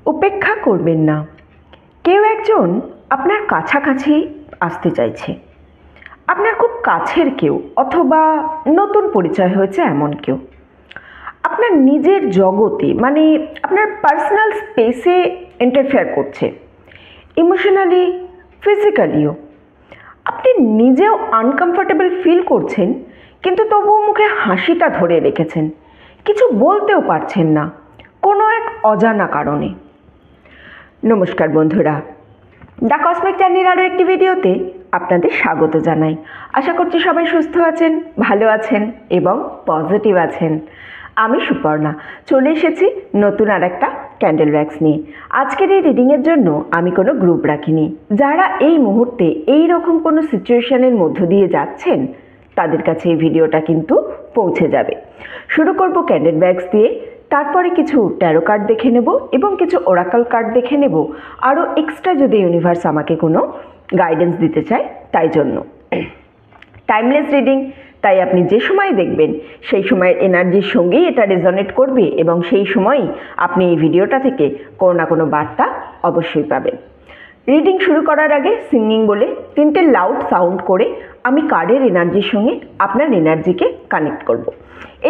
উপেক্ষা করবেন না। কেউ একজন আপনার কাছাকাছি আসতে চাইছে, আপনার খুব কাছের কেউ অথবা নতুন পরিচয় হয়েছে এমন কেউ আপনার নিজের জগতে মানে আপনার পার্সোনাল স্পেসে ইন্টারফেয়ার করছে, ইমোশনালি ফিজিক্যালিও। আপনি নিজেও আনকমফোর্টেবল ফিল করছেন, কিন্তু তবুও মুখে হাসিটা ধরে রেখেছেন, কিছু বলতেও পারছেন না কোনো এক অজানা কারণে। নমস্কার বন্ধুরা, দ্য কসমিক জার্নির আরও একটি ভিডিওতে আপনাদের স্বাগত জানাই। আশা করছি সবাই সুস্থ আছেন, ভালো আছেন এবং পজিটিভ আছেন। আমি সুপর্ণা চলে এসেছি নতুন আর একটা ক্যান্ডেল ওয়্যাক্স নিয়ে। আজকের এই রিডিংয়ের জন্য আমি কোনো গ্রুপ রাখিনি। যারা এই মুহূর্তে এই রকম কোনো সিচুয়েশনের মধ্য দিয়ে যাচ্ছেন তাদের কাছে এই ভিডিওটা কিন্তু পৌঁছে যাবে। শুরু করব ক্যান্ডেল ওয়্যাক্স দিয়ে, তারপরে কিছু ট্যারো কার্ড দেখে নেব এবং কিছু ওরাকল কার্ড দেখে নেব, আরও এক্সট্রা যদি ইউনিভার্স আমাকে কোনো গাইডেন্স দিতে চায় তাই জন্য। টাইমলেস রিডিং, তাই আপনি যে সময় দেখবেন সেই সময়ের এনার্জির সঙ্গেই এটা রেজনেট করবে এবং সেই সময়ই আপনি এই ভিডিওটা থেকে কোনো না কোনো বার্তা অবশ্যই পাবেন। রিডিং শুরু করার আগে সিঙ্গিং বলে 3টে লাউড সাউন্ড করে আমি কার্ডের এনার্জির সঙ্গে আপনার এনার্জিকে কানেক্ট করব।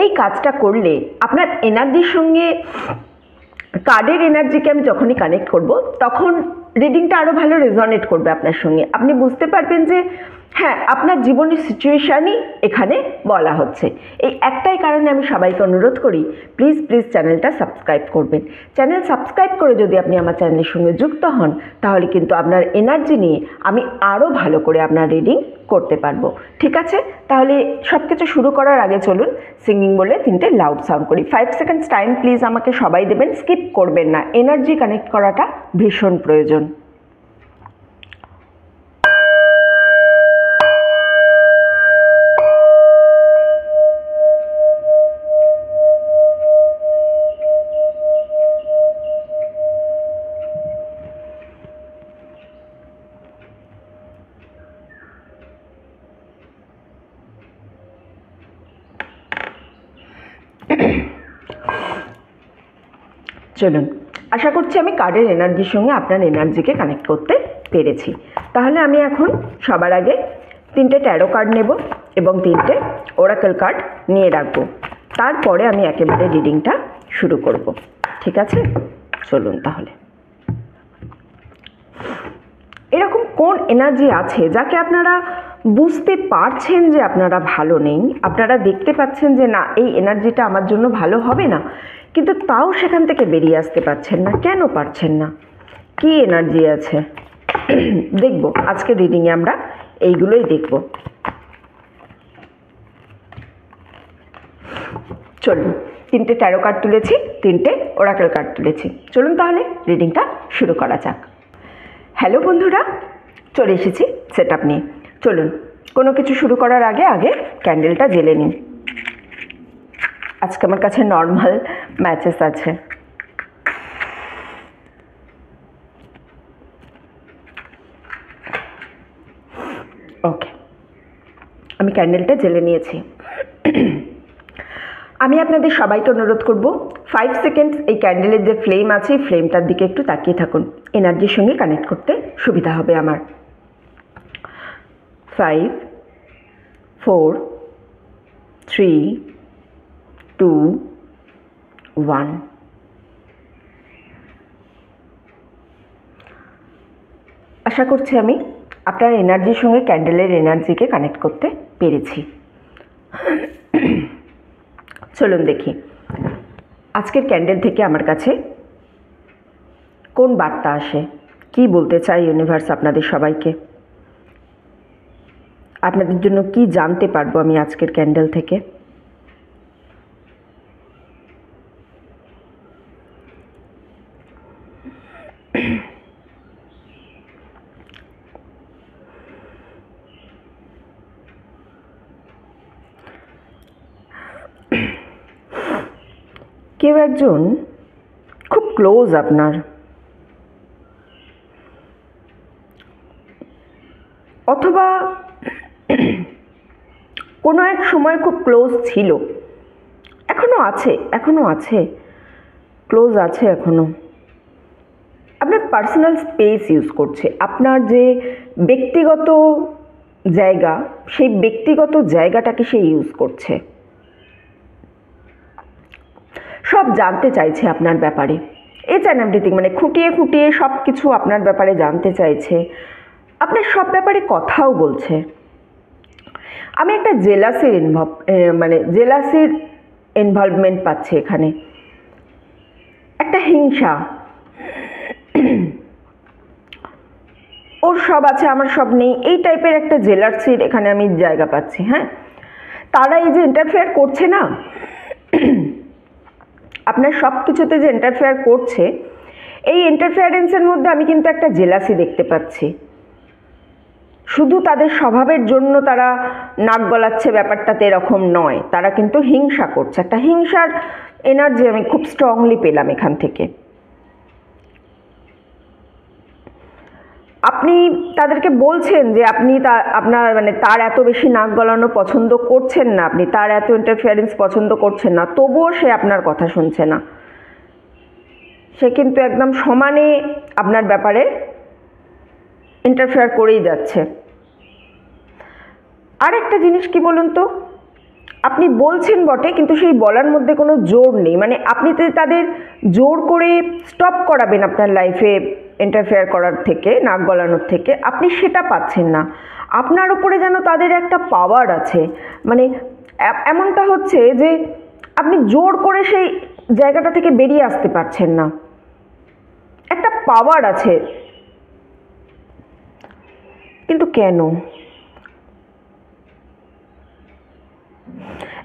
এই কাজটা করলে আপনার এনার্জির সঙ্গে কার্ডের এনার্জিকে আমি যখনই কানেক্ট করব তখন রিডিংটা আরও ভালো রেজনেট করবে আপনার সঙ্গে। আপনি বুঝতে পারবেন যে হ্যাঁ, আপনার জীবনের সিচুয়েশানই এখানে বলা হচ্ছে। এই একটাই কারণে আমি সবাইকে অনুরোধ করি, প্লিজ প্লিজ চ্যানেলটা সাবস্ক্রাইব করবেন। চ্যানেল সাবস্ক্রাইব করে যদি আপনি আমার চ্যানেলের সঙ্গে যুক্ত হন তাহলে কিন্তু আপনার এনার্জি নিয়ে আমি আরও ভালো করে আপনার রিডিং করতে পারবো। ঠিক আছে, তাহলে সব কিছু শুরু করার আগে চলুন সিঙ্গিং বলে 3টে লাউড সাউন্ড করি। 5 সেকেন্ডস টাইম প্লিজ আমাকে সবাই দেবেন, স্কিপ করবেন না। এনার্জি কানেক্ট করাটা ভীষণ প্রয়োজন। চলুন, আশা করছি আমি কার্ডের এনার্জির সঙ্গে আপনার এনার্জিকে কানেক্ট করতে পেরেছি। তাহলে আমি এখন সবার আগে 3টে ট্যারো কার্ড নেব এবং 3টে ওরাকল কার্ড নিয়ে রাখবো। তারপরে আমি একেবারে রিডিংটা শুরু করব। ঠিক আছে, চলুন তাহলে। এরকম কোন এনার্জি আছে যাকে আপনারা বুঝতে পারছেন যে আপনারা ভালো নেই, আপনারা দেখতে পাচ্ছেন যে না এই এনার্জিটা আমার জন্য ভালো হবে না, কিন্তু তাও সেখান থেকে বেরিয়ে আসতে পারছেন না? কেন পারছেন না? কি এনার্জি আছে দেখব আজকের রিডিংয়ে, আমরা এইগুলোই দেখব। চলুন, 3টে ট্যারো কার্ড তুলেছি, 3টে ওরাকল কার্ড তুলেছি। চলুন তাহলে রিডিংটা শুরু করা যাক। হ্যালো বন্ধুরা, চলে এসেছি সেট আপ নিয়ে। চলুন, কোনো কিছু শুরু করার আগে আগে ক্যান্ডেলটা জ্বেলে নিন। আজকে আমার কাছে নর্মাল ম্যাচেস আছে। ওকে, আমি ক্যান্ডেলটা জ্বেলে নিয়েছি। আমি আপনাদের সবাইকে অনুরোধ করব 5 সেকেন্ডস এই ক্যান্ডেলের যে ফ্লেম আছে এই ফ্লেমটার দিকে একটু তাকিয়ে থাকুন, এনার্জির সঙ্গে কানেক্ট করতে সুবিধা হবে আমার। 5 4 3 2 1। আশা করছি আমি আপনার এনার্জির সঙ্গে ক্যান্ডেলের এনার্জিকে কানেক্ট করতে পেরেছি। চলুন দেখি আজকের ক্যান্ডেল থেকে আমার কাছে কোন বার্তা আসে, কি বলতে চাই ইউনিভার্স আপনাদের সবাইকে, আপনাদের জন্য কি জানতে পারবো আমি আজকের ক্যান্ডেল থেকে। কেউ একজন খুব ক্লোজ আপনার, অথবা কোনো এক সময় খুব ক্লোজ ছিল, এখনও আছে, ক্লোজ আছে এখনও। পার্সোনাল স্পেস ইউজ করছে, আপনার যে ব্যক্তিগত জায়গা, সেই ব্যক্তিগত জায়গাটাকে সে ইউজ করছে। সব জানতে চাইছে আপনার ব্যাপারে, ইচ অ্যান্ড এভরিথিং, মানে খুঁটিয়ে খুঁটিয়ে সব কিছু আপনার ব্যাপারে জানতে চাইছে, আপনার সব ব্যাপারে কথাও বলছে। আমি একটা জেলাসির ইনভলভমেন্ট পাচ্ছি এখানে, একটা হিংসা, ওর সব আছে আমার সব নেই, এই টাইপের একটা জেলাসির এখানে আমি জায়গা পাচ্ছি। হ্যাঁ, তারা এই যে ইন্টারফেয়ার করছে না, আপনার সব কিছুতে যে ইন্টারফেয়ার করছে, এই ইন্টারফেয়ারেন্সের মধ্যে আমি কিন্তু একটা জেলাসি দেখতে পাচ্ছি। শুধু তাদের স্বভাবের জন্য তারা নাক গলাচ্ছে ব্যাপারটাতে এরকম নয়, তারা কিন্তু হিংসা করছে, একটা হিংসার এনার্জি আমি খুব স্ট্রংলি পেলাম এখান থেকে। আপনি তাদেরকে বলছেন যে আপনি আপনার মানে তার এত বেশি নাক গলানো পছন্দ করছেন না, আপনি তার এত ইন্টারফিয়ারেন্স পছন্দ করছেন না, তবুও সে আপনার কথা শুনছে না। সে কিন্তু একদম সমানে আপনার ব্যাপারে ইন্টারফেয়ার করেই যাচ্ছে। আর একটা জিনিস কি বলুন তো, আপনি বলছেন বটে কিন্তু সেই বলার মধ্যে কোনো জোর নেই, মানে আপনি তো তাদের জোর করে স্টপ করাবেন আপনার লাইফে ইন্টারফেয়ার করার থেকে, নাক গলানোর থেকে, আপনি সেটা পাচ্ছেন না। আপনার উপরে যেন তাদের একটা পাওয়ার আছে, মানে এমনটা হচ্ছে যে আপনি জোর করে সেই জায়গাটা থেকে বেরিয়ে আসতে পারছেন না। একটা পাওয়ার আছে, কিন্তু কেন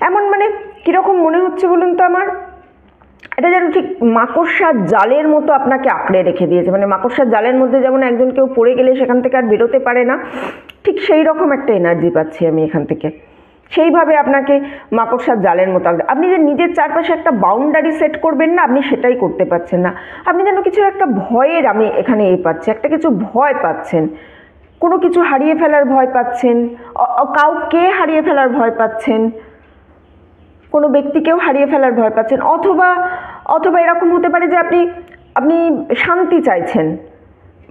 এমন, মানে কিরকম মনে হচ্ছে বলুন তো আমার, এটা যেন ঠিক মাকড়সার জালের মতো আপনাকে আঁকড়ে রেখে দিয়েছে। মানে মাকড়সার জালের মধ্যে যেমন একজন কেউ পড়ে গেলে সেখান থেকে আর বেরোতে পারে না, ঠিক সেই রকম একটা এনার্জি পাচ্ছি আমি এখান থেকে। সেইভাবে আপনাকে মাকড়সার জালের মতো, আপনি যে নিজের চারপাশে একটা বাউন্ডারি সেট করবেন না, আপনি সেটাই করতে পারছেন না। আপনি যেন কিছু একটা ভয়ের, আমি এখানে পাচ্ছি একটা কিছু ভয় পাচ্ছেন, কোনো কিছু হারিয়ে ফেলার ভয় পাচ্ছেন, কাউকে হারিয়ে ফেলার ভয় পাচ্ছেন, কোনো ব্যক্তিকেও হারিয়ে ফেলার ভয় পাচ্ছেন, অথবা এরকম হতে পারে যে আপনি শান্তি চাইছেন,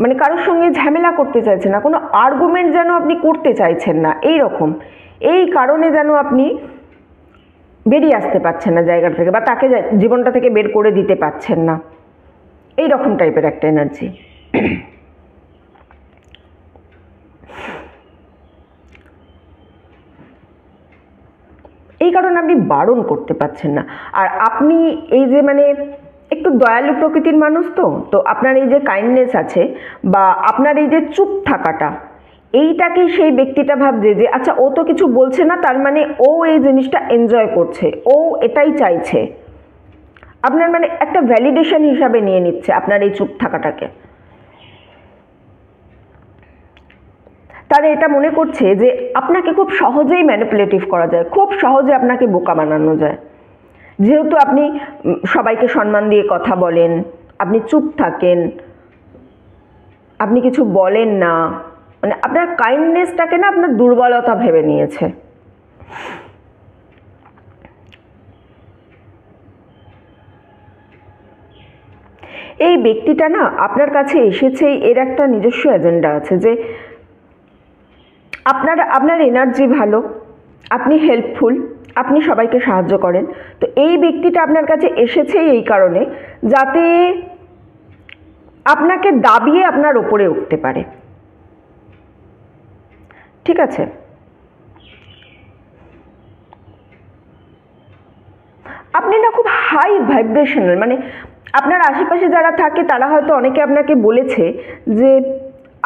মানে কারোর সঙ্গে ঝামেলা করতে চাইছেন না, কোনো আর্গুমেন্ট যেন আপনি করতে চাইছেন না, এই রকম। এই কারণে যেন আপনি বেরিয়ে আসতে পারছেন না জায়গা থেকে, বা তাকে জীবনটা থেকে বের করে দিতে পারছেন না, এই রকম টাইপের একটা এনার্জি। এই কারণে আপনি বারণ করতে পারছেন না। আর আপনি এই যে মানে একটু দয়ালু প্রকৃতির মানুষ, তো আপনার এই যে কাইন্ডনেস আছে, বা আপনার এই যে চুপ থাকাটা, এইটাকে সেই ব্যক্তিটা ভাবছে যে আচ্ছা ও তো কিছু বলছে না, তার মানে ও এই জিনিসটা এনজয় করছে, ও এটাই চাইছে। আপনার মানে একটা ভ্যালিডেশন হিসাবে নিয়ে নিচ্ছে আপনার এই চুপ থাকাটাকে। তারা এটা মনে করছে যে আপনাকে খুব সহজেই ম্যানিপুলেটিভ করা যায়, খুব সহজে আপনাকে বোকা বানানো যায়, যেহেতু আপনি সবাইকে সম্মান দিয়ে কথা বলেন, আপনি চুপ থাকেন, আপনি কিছু বলেন না, মানে আপনার কাইন্ডনেসটাকে না আপনার দুর্বলতা ভেবে নিয়েছে। এই ব্যক্তিটা না আপনার কাছে এসেছে, এর একটা নিজস্ব এজেন্ডা আছে, যে আপনার এনার্জি ভালো, আপনি হেল্পফুল, আপনি সবাইকে সাহায্য করেন। তো এই ব্যক্তিটা আপনার কাছে এসেছে এই কারণে যাতে আপনাকে দাবিয়ে আপনার ওপরে উঠতে পারে, ঠিক আছে? আপনি না খুব হাই ভাইব্রেশনাল, মানে আপনার আশেপাশে যারা থাকে তারা হয়তো অনেকে আপনাকে বলেছে যে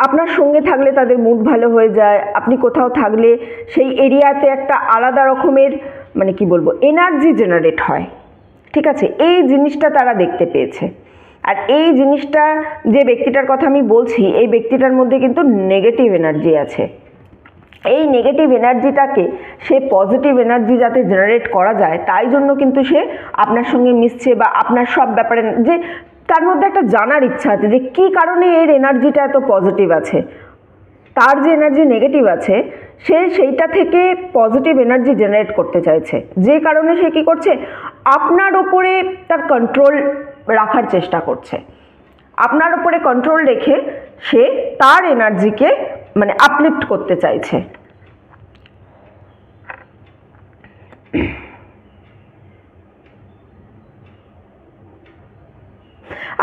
আপনার সঙ্গে থাকলে তাদের মুড ভালো হয়ে যায়, আপনি কোথাও থাকলে সেই এরিয়াতে একটা আলাদা রকমের মানে কি বলবো এনার্জি জেনারেট হয়, ঠিক আছে? এই জিনিসটা তারা দেখতে পেয়েছে। আর এই জিনিসটা যে ব্যক্তিটার কথা আমি বলছি, এই ব্যক্তিটার মধ্যে কিন্তু নেগেটিভ এনার্জি আছে। এই নেগেটিভ এনার্জিটাকে সে পজিটিভ এনার্জি যাতে জেনারেট করা যায়, তাই জন্য কিন্তু সে আপনার সঙ্গে মিশছে, বা আপনার সব ব্যাপারে যে তার মধ্যে একটা জানার ইচ্ছা আছে যে কী কারণে এর এনার্জিটা এত পজিটিভ আছে, তার যে এনার্জি নেগেটিভ আছে সে সেইটা থেকে পজিটিভ এনার্জি জেনারেট করতে চাইছে, যে কারণে সে কী করছে, আপনার ওপরে তার কন্ট্রোল রাখার চেষ্টা করছে। আপনার উপরে কন্ট্রোল রেখে সে তার এনার্জিকে মানে আপলিফ্ট করতে চাইছে।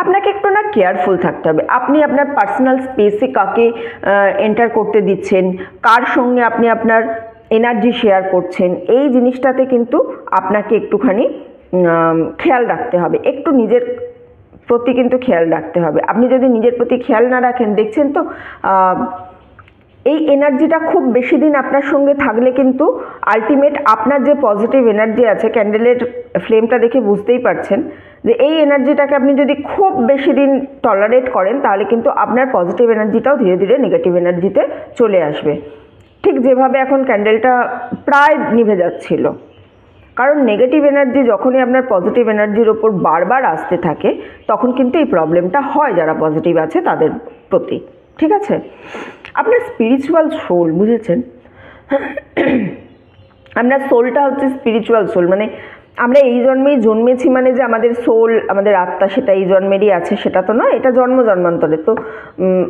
আপনাকে একটু না কেয়ারফুল থাকতে হবে। আপনি আপনার পার্সোনাল স্পেসে কাকে এন্টার করতে দিচ্ছেন, কার সঙ্গে আপনি আপনার এনার্জি শেয়ার করছেন, এই জিনিসটাতে কিন্তু আপনাকে একটুখানি খেয়াল রাখতে হবে, একটু নিজের প্রতি কিন্তু খেয়াল রাখতে হবে। আপনি যদি নিজের প্রতি খেয়াল না রাখেন, দেখছেন তো এই এনার্জিটা খুব বেশি দিন আপনার সঙ্গে থাকলে কিন্তু আলটিমেট আপনার যে পজিটিভ এনার্জি আছে, ক্যান্ডেলের ফ্লেমটা দেখে বুঝতেই পারছেন যে এই এনার্জিটাকে আপনি যদি খুব বেশি দিন টলারেট করেন তাহলে কিন্তু আপনার পজিটিভ এনার্জিটাও ধীরে ধীরে নেগেটিভ এনার্জিতে চলে আসবে। ঠিক যেভাবে এখন ক্যান্ডেলটা প্রায় নিভে যাচ্ছিল, কারণ নেগেটিভ এনার্জি যখনই আপনার পজিটিভ এনার্জির ওপর বারবার আসতে থাকে তখন কিন্তু এই প্রবলেমটা হয় যারা পজিটিভ আছে তাদের প্রতি। ঠিক আছে, আপনার স্পিরিচুয়াল সোল, বুঝেছেন? আপনার সোলটা হচ্ছে স্পিরিচুয়াল সোল, মানে আমরা এই জন্মেই জন্মেছি মানে যে আমাদের সোল, আমাদের আত্মা সেটা এই জন্মেরই আছে সেটা তো নয়, এটা জন্ম জন্মান্তরে। তো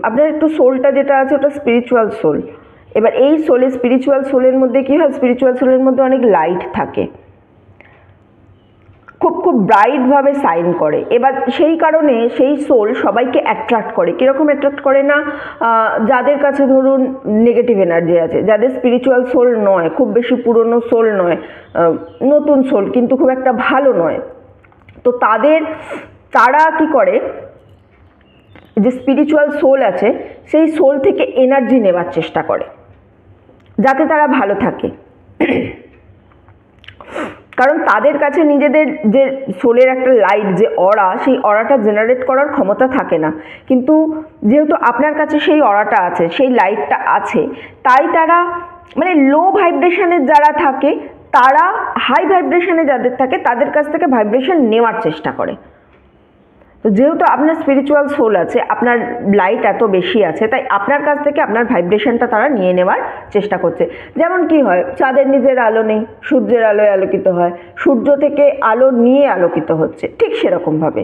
আপনার একটু সোলটা যেটা আছে ওটা স্পিরিচুয়াল সোল। এবার এই সোলে, স্পিরিচুয়াল সোলের মধ্যে কী হয়, স্পিরিচুয়াল সোলের মধ্যে অনেক লাইট থাকে, খুব খুব ব্রাইটভাবে সাইন করে। এবার সেই কারণে সেই সোল সবাইকে অ্যাট্রাক্ট করে। কীরকম অ্যাট্রাক্ট করে না, যাদের কাছে ধরুন নেগেটিভ এনার্জি আছে, যাদের স্পিরিচুয়াল সোল নয়, খুব বেশি পুরনো সোল নয়, নতুন সোল কিন্তু খুব একটা ভালো নয়, তো তারা কি করে, যে স্পিরিচুয়াল সোল আছে সেই সোল থেকে এনার্জি নেওয়ার চেষ্টা করে যাতে তারা ভালো থাকে। কারণ তাদের কাছে নিজেদের যে সোলের একটা লাইট, যে অরা, সেই অরাটা জেনারেট করার ক্ষমতা থাকে না, কিন্তু যেহেতু আপনার কাছে সেই অরাটা আছে, সেই লাইটটা আছে, তাই তারা মানে লো ভাইব্রেশনের যারা থাকে তারা হাই ভাইব্রেশনে যাদের থাকে তাদের কাছ থেকে ভাইব্রেশন নেওয়ার চেষ্টা করে। তো যেহেতু আপনার স্পিরিচুয়াল সোল আছে, আপনার লাইট এত বেশি আছে, তাই আপনার কাছ থেকে আপনার ভাইব্রেশনটা তারা নিয়ে নেওয়ার চেষ্টা করছে। যেমন কি হয়, চাঁদের নিজের আলো নেই, সূর্যের আলোয় আলোকিত হয়, সূর্য থেকে আলো নিয়ে আলোকিত হচ্ছে, ঠিক সেরকমভাবে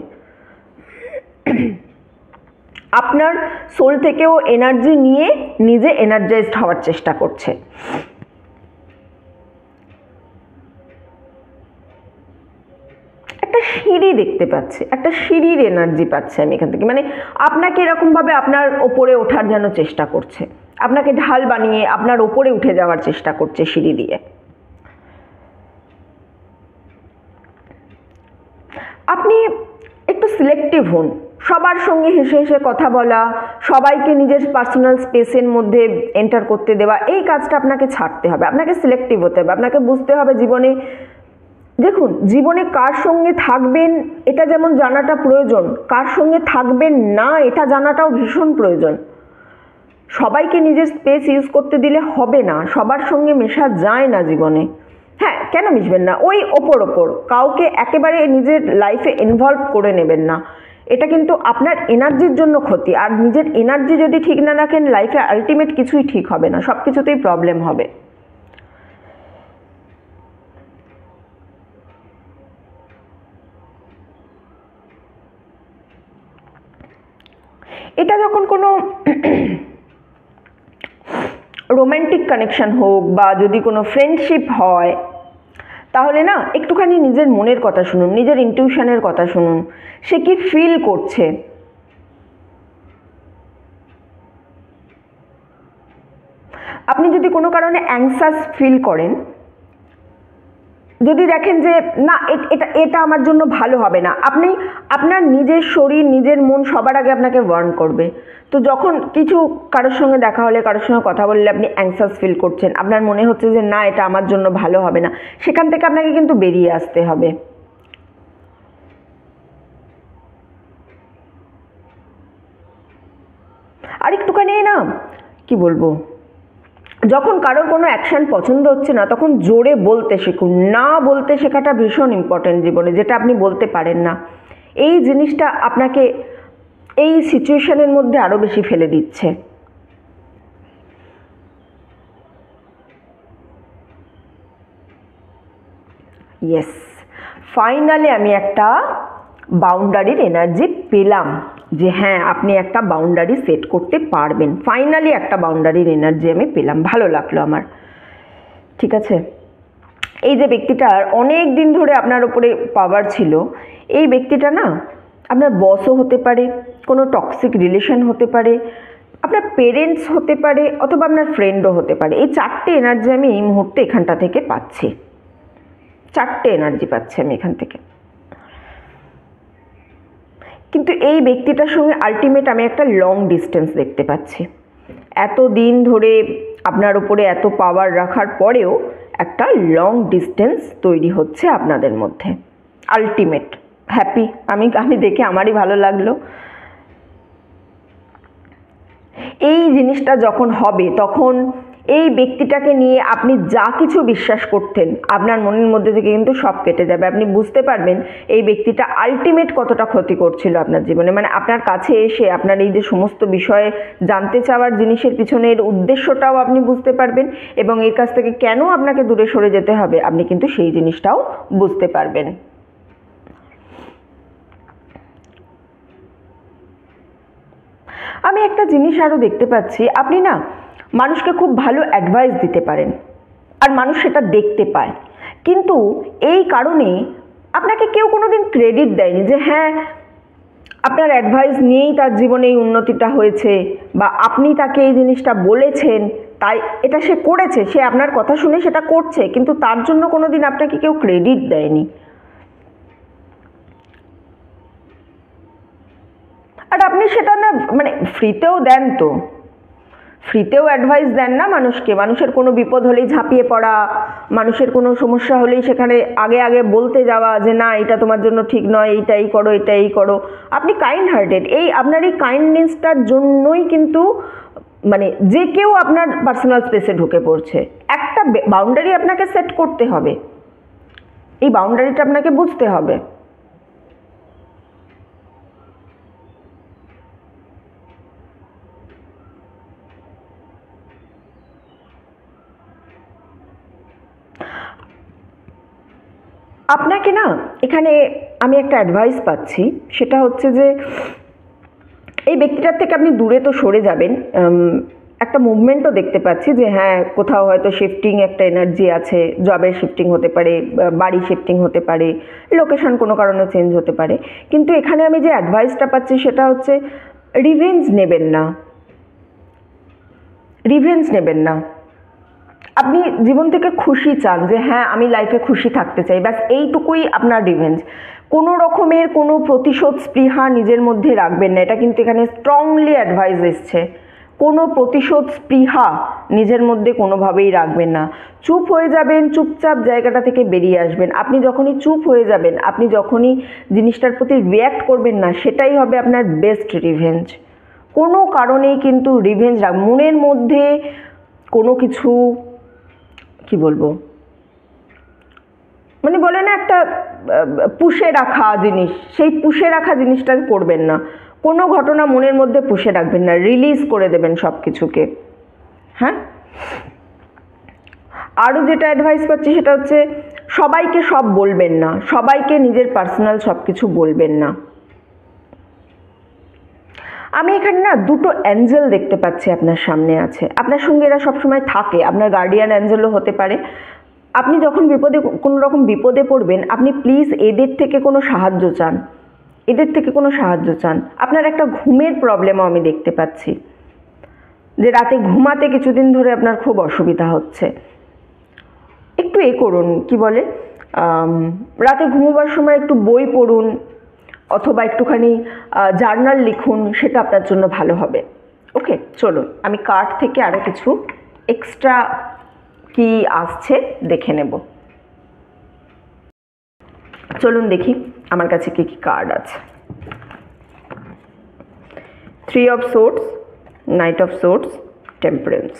আপনার সোল থেকেও এনার্জি নিয়ে নিজে এনার্জাইজড হওয়ার চেষ্টা করছে। একটা সিঁড়ি দেখতে পাচ্ছে, একটা সিঁড়ির এনার্জি পাচ্ছে আমি এখান থেকে, মানে আপনাকে এরকমভাবে আপনার ওপরে ওঠার যেন চেষ্টা করছে, আপনাকে ঢাল বানিয়ে আপনার ওপরে উঠে যাওয়ার চেষ্টা করছে সিঁড়ি দিয়ে। আপনি একটু সিলেক্টিভ হন, সবার সঙ্গে হেসে হেসে কথা বলা, সবাইকে নিজের পার্সোনাল স্পেসের মধ্যে এন্টার করতে দেওয়া, এই কাজটা আপনাকে ছাড়তে হবে, আপনাকে সিলেক্টিভ হতে হবে। আপনাকে বুঝতে হবে জীবনে, দেখুন জীবনে কার সঙ্গে থাকবেন এটা যেমন জানাটা প্রয়োজন, কার সঙ্গে থাকবেন না এটা জানাটাও ভীষণ প্রয়োজন। সবাইকে নিজের স্পেস ইউজ করতে দিলে হবে না, সবার সঙ্গে মেশা যায় না জীবনে। হ্যাঁ, কেন মিশবেন না, ওই ওপর কাউকে একেবারে নিজের লাইফে ইনভলভ করে নেবেন না, এটা কিন্তু আপনার এনার্জির জন্য ক্ষতি। আর নিজের এনার্জি যদি ঠিক না রাখেন, লাইফে আলটিমেট কিছুই ঠিক হবে না, সব কিছুতেই প্রবলেম হবে। এটা যখন কোনো রোম্যান্টিক কানেকশন হোক বা যদি কোনো ফ্রেন্ডশিপ হয়, তাহলে না একটুখানি নিজের মনের কথা শুনুন, নিজের ইনটিউশনের কথা শুনুন, সে কি ফিল করছে। আপনি যদি কোনো কারণে অ্যাংসাস ফিল করেন, যদি দেখেন যে না এটা আমার জন্য ভালো হবে না, আপনি আপনার নিজের শরীর, নিজের মন সবার আগে আপনাকে ওয়ার্ন করবে। তো যখন কিছু কারোর সঙ্গে দেখা হলে, কারোর সঙ্গে কথা বললে আপনি অ্যাংসাস ফিল করছেন, আপনার মনে হচ্ছে যে না এটা আমার জন্য ভালো হবে না, সেখান থেকে আপনাকে কিন্তু বেরিয়ে আসতে হবে। আর একটুখানি না কি বলবো, যখন কারোর কোনো অ্যাকশন পছন্দ হচ্ছে না তখন জোরে বলতে শিখুন। না বলতে শেখাটা ভীষণ ইম্পর্টেন্ট জীবনে, যেটা আপনি বলতে পারেন না, এই জিনিসটা আপনাকে এই সিচুয়েশনের মধ্যে আরও বেশি ফেলে দিচ্ছে। ইয়েস, ফাইনালি আমি একটা বাউন্ডারির এনার্জি পেলাম, যে হ্যাঁ আপনি একটা বাউন্ডারি সেট করতে পারবেন। ফাইনালি একটা বাউন্ডারির এনার্জি আমি পেলাম, ভালো লাগলো আমার। ঠিক আছে, এই যে ব্যক্তিটার অনেক দিন ধরে আপনার উপরে পাওয়ার ছিল, এই ব্যক্তিটা না আপনার বসও হতে পারে, কোনো টক্সিক রিলেশন হতে পারে, আপনার পেরেন্টস হতে পারে, অথবা আপনার ফ্রেন্ডও হতে পারে। এই চারটে এনার্জি আমি এই মুহূর্তে এখানটা থেকে পাচ্ছি, চারটে এনার্জি পাচ্ছি আমি এখান থেকে। কিন্তু এই ব্যক্তিটার সঙ্গে আলটিমেট আমি একটা লং ডিস্টেন্স দেখতে পাচ্ছি। এত দিন ধরে আপনার উপরে এত পাওয়ার রাখার পরেও একটা লং ডিস্টেন্স তৈরি হচ্ছে আপনাদের মধ্যে। আলটিমেট হ্যাপি, আমি দেখে আমারই ভালো লাগলো। এই জিনিসটা যখন হবে তখন এই ব্যক্তিটাকে নিয়ে আপনি যা কিছু বিশ্বাস করতেন আপনার মনের মধ্যে থেকে কিন্তু সব কেটে যাবে। আপনি বুঝতে পারবেন এই ব্যক্তিটা আলটিমেট কতটা ক্ষতি করছিল আপনার জীবনে। মানে আপনার কাছে এসে আপনার এই যে সমস্ত বিষয়ে জানতে চাওয়ার জিনিসের পিছনের উদ্দেশ্যটাও আপনি বুঝতে পারবেন, এবং এর কাছ থেকে কেন আপনাকে দূরে সরে যেতে হবে আপনি কিন্তু সেই জিনিসটাও বুঝতে পারবেন। আমি একটা জিনিস আরও দেখতে পাচ্ছি, আপনি না মানুষকে খুব ভালো অ্যাডভাইস দিতে পারেন, আর মানুষ সেটা দেখতে পায়, কিন্তু এই কারণে আপনাকে কেউ কোনোদিন ক্রেডিট দেয়নি যে হ্যাঁ আপনার অ্যাডভাইস নিয়েই তার জীবনে এই উন্নতিটা হয়েছে, বা আপনি তাকে এই জিনিসটা বলেছেন তাই এটা সে করেছে, সে আপনার কথা শুনে সেটা করছে, কিন্তু তার জন্য কোনোদিন আপনাকে কেউ ক্রেডিট দেয়নি। আর আপনি সেটা না মানে ফ্রিতেও দেন, তো ফ্রিতেও অ্যাডভাইস দেন না মানুষকে। মানুষের কোনো বিপদ হলেই ঝাঁপিয়ে পড়া, মানুষের কোনো সমস্যা হলেই সেখানে আগে আগে বলতে যাওয়া যে না এটা তোমার জন্য ঠিক নয়, এইটাই করো এটাই করো। আপনি কাইন্ড হার্টেড, এই আপনার এই কাইন্ডনেসটার জন্যই কিন্তু মানে যে কেউ আপনার পার্সোনাল স্পেসে ঢুকে পড়ছে। একটা বাউন্ডারি আপনাকে সেট করতে হবে, এই বাউন্ডারিটা আপনাকে বুঝতে হবে। আপনাকে না এখানে আমি একটা অ্যাডভাইস পাচ্ছি, সেটা হচ্ছে যে এই ব্যক্তিটার থেকে আপনি দূরে তো সরে যাবেন, একটা মুভমেন্টও দেখতে পাচ্ছি যে হ্যাঁ কোথাও হয়তো শিফটিং একটা এনার্জি আছে, জবের শিফটিং হতে পারে, বাড়ি শিফটিং হতে পারে, লোকেশন কোনো কারণে চেঞ্জ হতে পারে। কিন্তু এখানে আমি যে অ্যাডভাইসটা পাচ্ছি সেটা হচ্ছে রিভেঞ্জ নেবেন না, রিভেঞ্জ নেবেন না। আপনি জীবন থেকে খুশি চান যে হ্যাঁ আমি লাইফে খুশি থাকতে চাই, ব্যাস এইটুকুই আপনার রিভেঞ্জ। কোনো রকমের কোনো প্রতিশোধ স্পৃহা নিজের মধ্যে রাখবেন না, এটা কিন্তু এখানে স্ট্রংলি অ্যাডভাইস এসছে। কোনো প্রতিশোধ স্পৃহা নিজের মধ্যে কোনোভাবেই রাখবেন না। চুপ হয়ে যাবেন, চুপচাপ জায়গাটা থেকে বেরিয়ে আসবেন। আপনি যখনই চুপ হয়ে যাবেন, আপনি যখনই জিনিসটার প্রতি রিয়্যাক্ট করবেন না, সেটাই হবে আপনার বেস্ট রিভেঞ্জ। কোনো কারণেই কিন্তু রিভেঞ্জ মনের মধ্যে কোনো কিছু কি বলবো মানে বলে না একটা পুষে রাখা জিনিস, সেই পুষে রাখা জিনিসটা করবেন না। কোনো ঘটনা মনের মধ্যে পুষে রাখবেন না, রিলিজ করে দেবেন সব কিছুকে। হ্যাঁ, আরও যেটা অ্যাডভাইস পাচ্ছি সেটা হচ্ছে সবাইকে সব বলবেন না, সবাইকে নিজের পার্সোনাল সব কিছু বলবেন না। আমি এখানে না দুটো অ্যাঞ্জেল দেখতে পাচ্ছি আপনার সামনে আছে, আপনার সঙ্গে এরা সবসময় থাকে, আপনার গার্ডিয়ান অ্যাঞ্জেলও হতে পারে। আপনি যখন কোনো রকম বিপদে পড়বেন, আপনি প্লিজ এদের থেকে কোনো সাহায্য চান, এদের থেকে কোনো সাহায্য চান। আপনার একটা ঘুমের প্রবলেমও আমি দেখতে পাচ্ছি, যে রাতে ঘুমাতে কিছুদিন ধরে আপনার খুব অসুবিধা হচ্ছে। একটু করুন, কি বলে, রাতে ঘুমোবার সময় একটু বই পড়ুন, অথবা একটুখানি জার্নাল লিখুন, সেটা আপনার জন্য ভালো হবে। ওকে, চলুন আমি কার্ড থেকে আরও কিছু এক্সট্রা কি আসছে দেখে নেব। চলুন দেখি আমার কাছে কি কি কার্ড আছে। 3 of Swords, Knight of Swords, Temperance।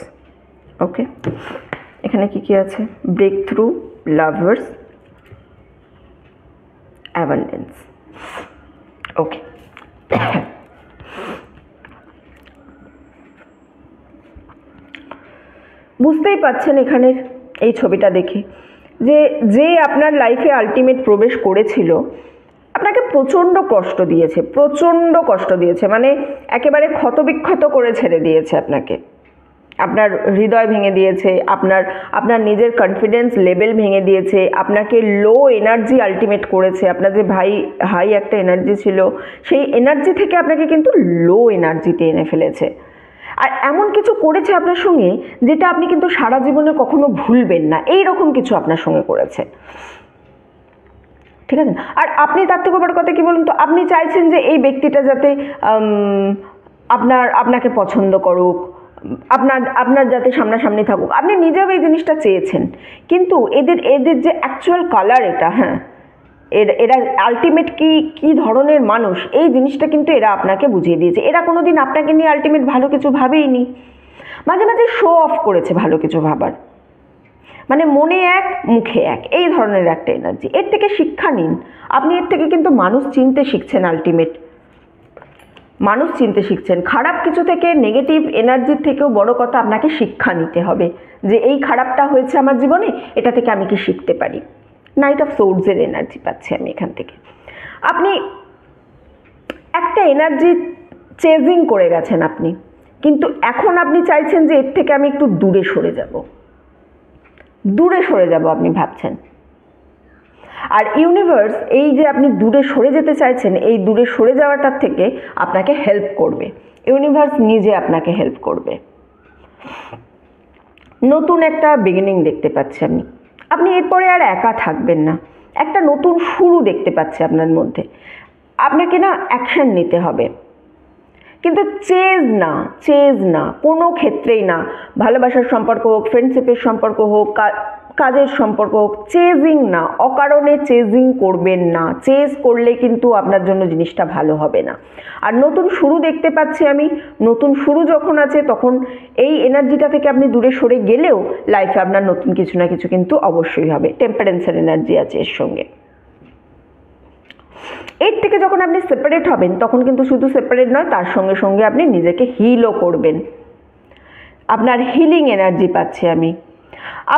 ওকে, এখানে কি কি আছে? Breakthrough, lovers, abundance. Okay, বুঝতেই পাচ্ছেন এখানের এই ছবিটা দেখে যে আপনার লাইফে আলটিমেট প্রবেশ করেছিল, আপনাকে প্রচণ্ড কষ্ট দিয়েছে, প্রচণ্ড কষ্ট দিয়েছে, মানে একেবারে ক্ষতবিক্ষত করে ছেড়ে দিয়েছে আপনাকে। আপনার হৃদয় ভেঙে দিয়েছে, আপনার নিজের কনফিডেন্স লেভেল ভেঙে দিয়েছে, আপনাকে লো এনার্জি আলটিমেট করেছে। আপনার যে হাই একটা এনার্জি ছিল, সেই এনার্জি থেকে আপনাকে কিন্তু লো এনার্জিতে এনে ফেলেছে। আর এমন কিছু করেছে আপনার সঙ্গে যেটা আপনি কিন্তু সারা জীবনে কখনো ভুলবেন না, এই রকম কিছু আপনার সঙ্গে করেছে, ঠিক আছে। আর আপনি তার থেকে বড় কথা কি বলুন তো, আপনি চাইছেন যে এই ব্যক্তিটা যাতে আপনাকে পছন্দ করুক, আপনার যাতে সামনাসামনি থাকুক, আপনি নিজেও এই জিনিসটা চেয়েছেন। কিন্তু এদের যে অ্যাকচুয়াল কালার এটা, হ্যাঁ, এরা আলটিমেট কি ধরনের মানুষ, এই জিনিসটা কিন্তু এরা আপনাকে বুঝিয়ে দিয়েছে। এরা কোনোদিন আপনাকে নিয়ে আলটিমেট ভালো কিছু ভাবেইনি, মাঝে মাঝে শো অফ করেছে ভালো কিছু ভাবার, মানে মনে এক মুখে এক, এই ধরনের একটা এনার্জি। এর থেকে শিক্ষা নিন, আপনি এর থেকে কিন্তু মানুষ চিনতে শিখছেন, আলটিমেট মানুষ চিনতে শিখছেন। খারাপ কিছু থেকে, নেগেটিভ এনার্জির থেকেও বড় কথা আপনাকে শিক্ষা নিতে হবে যে এই খারাপটা হয়েছে আমার জীবনে, এটা থেকে আমি কি শিখতে পারি। নাইট অফ সোর্ডসের এনার্জি পাচ্ছি আমি এখান থেকে। আপনি একটা এনার্জি চেজিং করে গেছেন আপনি, কিন্তু এখন আপনি চাইছেন যে এর থেকে আমি একটু দূরে সরে যাব, আপনি ভাবছেন। আর ইউনিভার্স এই যে আপনি দূরে সরে যেতে চাইছেন, এই দূরে সরে যাওয়াটার থেকে আপনাকে হেল্প করবে, ইউনিভার্স নিজে আপনাকে হেল্প করবে। নতুন একটা বিগিনিং দেখতে পাচ্ছি আপনি এরপরে আর একা থাকবেন না, একটা নতুন শুরু দেখতে পাচ্ছি আপনার মধ্যে। আপনাকে না অ্যাকশন নিতে হবে, কিন্তু চেজ না কোনো ক্ষেত্রেই না। ভালোবাসার সম্পর্ক হোক, ফ্রেন্ডশিপের সম্পর্ক হোক, কাজের সম্পর্ক হোক, চেজিং না, অকারণে চেজিং করবেন না। চেজ করলে কিন্তু আপনার জন্য জিনিসটা ভালো হবে না। আর নতুন শুরু দেখতে পাচ্ছি আমি, নতুন শুরু যখন আছে তখন এই এনার্জিটা থেকে আপনি দূরে সরে গেলেও লাইফে আপনার নতুন কিছু না কিছু কিন্তু অবশ্যই হবে। টেম্পারেন্সের এনার্জি আছে এর সঙ্গে। এর থেকে যখন আপনি সেপারেট হবেন তখন কিন্তু শুধু সেপারেট নয়, তার সঙ্গে সঙ্গে আপনি নিজেকে হিলও করবেন। আপনার হিলিং এনার্জি পাচ্ছি আমি।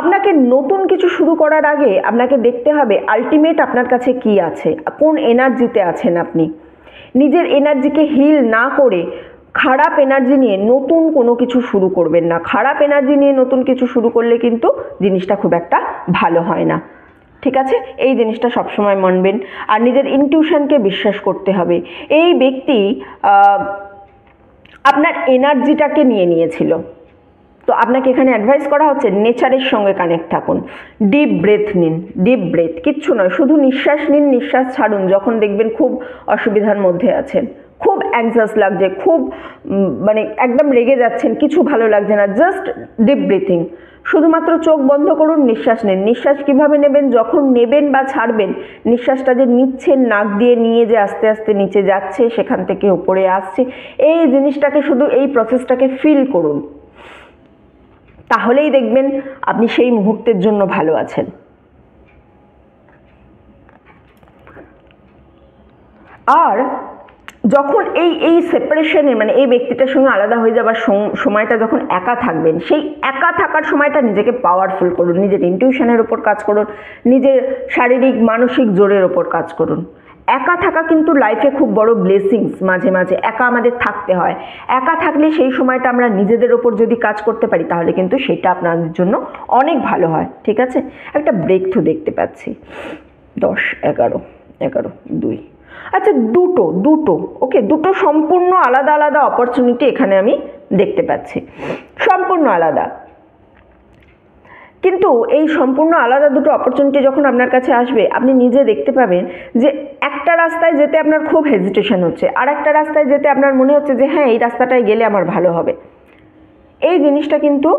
আপনাকে নতুন কিছু শুরু করার আগে আপনাকে দেখতে হবে আলটিমেট আপনার কাছে কি আছে, কোন এনার্জিতে আছেন আপনি। নিজের এনার্জিকে হিল না করে খারাপ এনার্জি নিয়ে নতুন কোনো কিছু শুরু করবেন না। খারাপ এনার্জি নিয়ে নতুন কিছু শুরু করলে কিন্তু জিনিসটা খুব একটা ভালো হয় না, ঠিক আছে। এই জিনিসটা সবসময় মানবেন। আর নিজের ইনটিউশনকে বিশ্বাস করতে হবে। এই ব্যক্তি আপনার এনার্জিটাকে নিয়ে নিয়েছিল, তো আপনাকে এখানে অ্যাডভাইস করা হচ্ছে নেচারের সঙ্গে কানেক্ট থাকুন। ডিপ ব্রেথ নিন, ডিপ ব্রেথ, কিচ্ছু নয়, শুধু নিঃশ্বাস নিন, নিঃশ্বাস ছাড়ুন। যখন দেখবেন খুব অসুবিধার মধ্যে আছেন, খুব অ্যাংজাস লাগছে, খুব মানে একদম রেগে যাচ্ছেন, কিছু ভালো লাগছে না, জাস্ট ডিপ ব্রিথিং। শুধুমাত্র চোখ বন্ধ করুন, নিঃশ্বাস নিন। নিঃশ্বাস কিভাবে নেবেন, যখন নেবেন বা ছাড়বেন, নিঃশ্বাসটা যে নিচ্ছেন নাক দিয়ে, নিয়ে যে আস্তে আস্তে নিচে যাচ্ছে, সেখান থেকে উপরে আসছে, এই জিনিসটাকে শুধু এই প্রসেসটাকে ফিল করুন। তাহলেই দেখবেন আপনি সেই মুহূর্তের জন্য ভালো আছেন। আর যখন এই সেপারেশনে, মানে এই ব্যক্তিটার সঙ্গে আলাদা হয়ে যাবার সময়টা যখন একা থাকবেন, সেই একা থাকার সময়টা নিজেকে পাওয়ারফুল করুন। নিজের ইনটিউশনের ওপর কাজ করুন, নিজের শারীরিক মানসিক জোরের ওপর কাজ করুন। একা থাকা কিন্তু লাইফে খুব বড় ব্লেসিংস। মাঝে মাঝে একা আমাদের থাকতে হয়। একা থাকলে সেই সময়টা আমরা নিজেদের ওপর যদি কাজ করতে পারি তাহলে কিন্তু সেটা আপনাদের জন্য অনেক ভালো হয়, ঠিক আছে। একটা ব্রেক থ্রু দেখতে পাচ্ছি 10, 11, 2। আচ্ছা, দুটো ওকে, দুটো সম্পূর্ণ আলাদা আলাদা অপরচুনিটি এখানে আমি দেখতে পাচ্ছি, সম্পূর্ণ আলাদা। কিন্তু এই সম্পূর্ণ আলাদা দুটো অপরচুনিটি যখন আপনার কাছে আসবে, আপনি নিজে দেখতে পাবেন যে একটা রাস্তায় যেতে আপনার খুব হেজিটেশন হচ্ছে, আর একটা রাস্তায় যেতে আপনার মনে হচ্ছে যে হ্যাঁ, এই রাস্তাটায় গেলে আমার ভালো হবে। এই জিনিসটা কিন্তু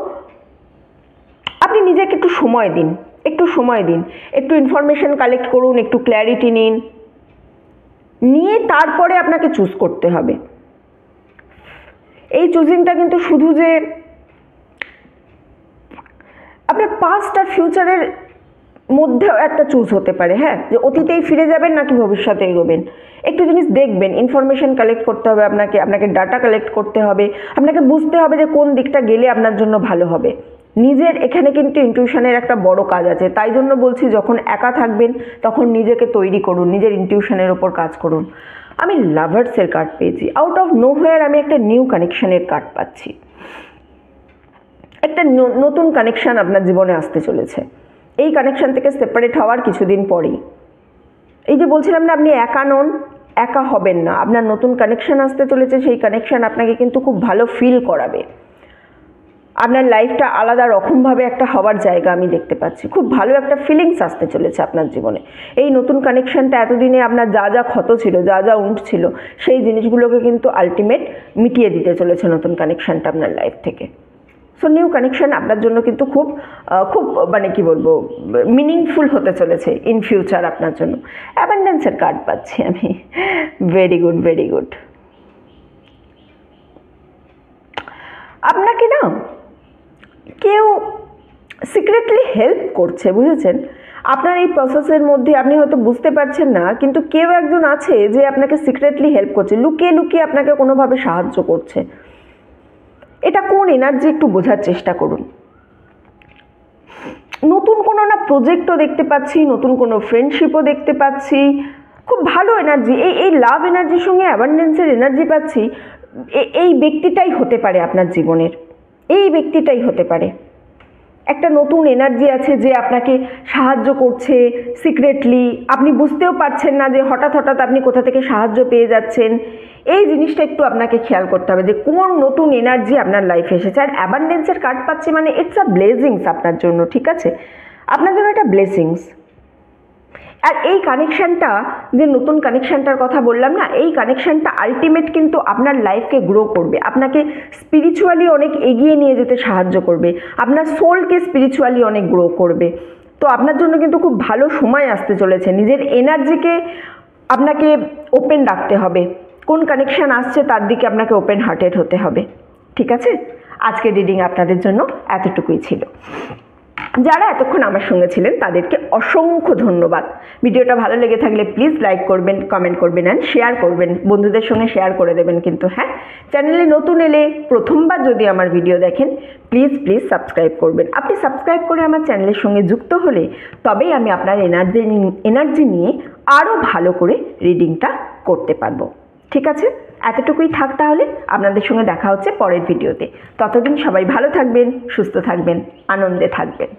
আপনি নিজেকে একটু সময় দিন, একটু ইনফরমেশন কালেক্ট করুন, একটু ক্ল্যারিটি নিয়ে তারপরে আপনাকে চুজ করতে হবে। এই চুজিংটা কিন্তু শুধু যে আপনার পাস্ট আর ফিউচারের মধ্যেও একটা চুজ হতে পারে, হ্যাঁ, যে অতীতেই ফিরে যাবেন নাকি ভবিষ্যতে এগোবেন। একটু জিনিস দেখবেন, ইনফরমেশন কালেক্ট করতে হবে আপনাকে ডাটা কালেক্ট করতে হবে, আপনাকে বুঝতে হবে যে কোন দিকটা গেলে আপনার জন্য ভালো হবে। নিজের এখানে কিন্তু ইনটিউশনের একটা বড় কাজ আছে, তাই জন্য বলছি যখন একা থাকবেন তখন নিজেকে তৈরি করুন, নিজের ইনটিউশনের ওপর কাজ করুন। আমি লাভার্সের কার্ড পেয়েছি, আউট অফ নোহোয়্যার আমি একটা নিউ কানেকশনের কার্ড পাচ্ছি। একটা নতুন কানেকশান আপনার জীবনে আসতে চলেছে। এই কানেকশান থেকে সেপারেট হওয়ার কিছুদিন পরেই, এই যে বলছিলাম না আপনি একা নন, একা হবেন না, আপনার নতুন কানেকশান আসতে চলেছে। সেই কানেকশান আপনাকে কিন্তু খুব ভালো ফিল করাবে, আপনার লাইফটা আলাদা রকমভাবে একটা হওয়ার জায়গা আমি দেখতে পাচ্ছি। খুব ভালো একটা ফিলিংস আসতে চলেছে আপনার জীবনে। এই নতুন কানেকশানটা এতদিনে আপনার যা যা ক্ষত ছিল, যা যা উন্ট ছিল, সেই জিনিসগুলোকে কিন্তু আলটিমেট মিটিয়ে দিতে চলেছে নতুন কানেকশানটা আপনার লাইফ থেকে। সো নিউ কানেকশান আপনার জন্য কিন্তু খুব খুব মানে কি বলবো, মিনিংফুল হতে চলেছে ইন ফিউচার আপনার জন্য। অ্যাবান্ডেন্সের কার্ড পাচ্ছি আমি, ভেরি গুড ভেরি গুড। আপনাকে না কেউ সিক্রেটলি হেল্প করছে, বুঝেছেন? আপনার এই প্রসেসের মধ্যে আপনি হয়তো বুঝতে পারছেন না, কিন্তু কেউ একজন আছে যে আপনাকে সিক্রেটলি হেল্প করছে, লুকিয়ে লুকিয়ে আপনাকে কোনোভাবে সাহায্য করছে। এটা কোন এনার্জি একটু বোঝার চেষ্টা করুন। নতুন কোনো না প্রজেক্টও দেখতে পাচ্ছি, নতুন কোনো ফ্রেন্ডশিপও দেখতে পাচ্ছি, খুব ভালো এনার্জি। এই লাভ এনার্জির সঙ্গে অ্যাবান্ডেন্সের এনার্জি পাচ্ছি। এই ব্যক্তিটাই হতে পারে আপনার জীবনের, এই ব্যক্তিটাই হতে পারে। একটা নতুন এনার্জি আছে যে আপনাকে সাহায্য করছে সিক্রেটলি, আপনি বুঝতেও পারছেন না যে হঠাৎ হঠাৎ আপনি কোথা থেকে সাহায্য পেয়ে যাচ্ছেন। এই জিনিসটা একটু আপনাকে খেয়াল করতে হবে যে কোন নতুন এনার্জি আপনার লাইফে এসেছে। আর অ্যাবান্ডেন্সের কার্ড পাচ্ছি মানে ইটস আ ব্লেসিংস আপনার জন্য, ঠিক আছে? আপনার জন্য এটা ব্লেসিংস। আর এই কানেকশানটা, যে নতুন কানেকশানটার কথা বললাম না, এই কানেকশানটা আলটিমেট কিন্তু আপনার লাইফকে গ্রো করবে, আপনাকে স্পিরিচুয়ালি অনেক এগিয়ে নিয়ে যেতে সাহায্য করবে, আপনার সোলকে স্পিরিচুয়ালি অনেক গ্রো করবে। তো আপনার জন্য কিন্তু খুব ভালো সময় আসতে চলেছে। নিজের এনার্জিকে আপনাকে ওপেন রাখতে হবে, কোন কানেকশান আসছে তার দিকে আপনাকে ওপেন হার্টেড হতে হবে, ঠিক আছে? আজকের রিডিং আপনাদের জন্য এতটুকুই ছিল। যারা এতক্ষণ আমার সঙ্গে ছিলেন তাদেরকে অসংখ্য ধন্যবাদ। ভিডিওটা ভালো লেগে থাকলে প্লিজ লাইক করবেন, কমেন্ট করবেন অ্যান্ড শেয়ার করবেন, বন্ধুদের সঙ্গে শেয়ার করে দেবেন কিন্তু। হ্যাঁ, চ্যানেলে নতুন এলে, প্রথমবার যদি আমার ভিডিও দেখেন, প্লিজ প্লিজ সাবস্ক্রাইব করবেন। আপনি সাবস্ক্রাইব করে আমার চ্যানেলের সঙ্গে যুক্ত হলে তবেই আমি আপনার এনার্জি নিয়ে আরও ভালো করে রিডিংটা করতে পারবো, ঠিক আছে? এতটুকুই থাক তাহলে। আপনাদের সঙ্গে দেখা হচ্ছে পরের ভিডিওতে। ততদিন সবাই ভালো থাকবেন, সুস্থ থাকবেন, আনন্দে থাকবেন।